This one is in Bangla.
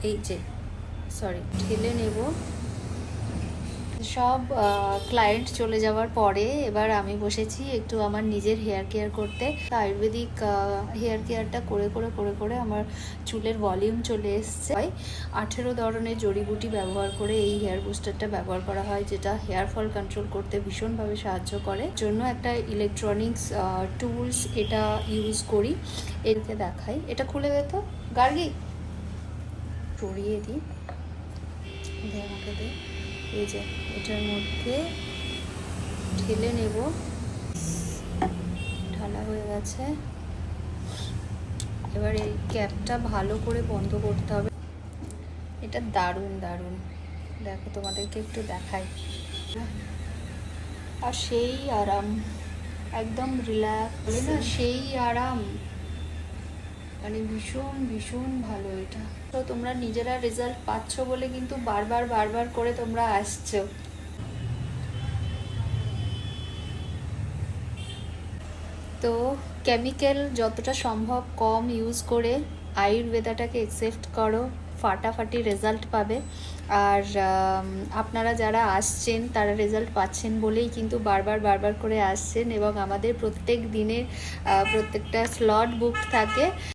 এই যে সরি ঢেলে নেব। সব ক্লায়েন্ট চলে যাওয়ার পরে এবার আমি বসেছি একটু আমার নিজের হেয়ার কেয়ার করতে। আয়ুর্বেদিক হেয়ার কেয়ারটা করে করে করে করে আমার চুলের ভলিউম চলে এসছে। 18 ধরনের জড়িবুটি ব্যবহার করে এই হেয়ার বুস্টারটা ব্যবহার করা হয়, যেটা হেয়ার ফল কন্ট্রোল করতে ভীষণভাবে সাহায্য করে। জন্য একটা ইলেকট্রনিক্স টুলস এটা ইউজ করি। এরকে দেখাই, এটা খুলে দে তো গার্গি, সরিয়ে দিই, দে আমাকে দে। এই যে এটার মধ্যে ঢেলে নেব, ঢালা হয়ে গেছে। এবার এই ক্যাপটা ভালো করে বন্ধ করতে হবে। এটা দারুণ দারুণ, দেখো তোমাদেরকে একটু দেখাই। আর সেই আরাম, একদম রিল্যাক্স বলে না, সেই আরাম, মানে ভীষণ ভীষণ ভালো এটা। তো তোমরা নিজেরা রেজাল্ট পাচ্ছ বলে কিন্তু বারবার বারবার করে তোমরা আসছো। তো কেমিক্যাল যতটা সম্ভব কম ইউজ করে আয়ুর্বেদাটাকে অ্যাকসেপ্ট করো, ফাটাফাটি রেজাল্ট পাবে। আর আপনারা যারা আসছেন তারা রেজাল্ট পাচ্ছেন বলেই কিন্তু বারবার বারবার করে আসছেন, এবং আমাদের প্রত্যেক দিনের প্রত্যেকটা স্লট বুক থাকে।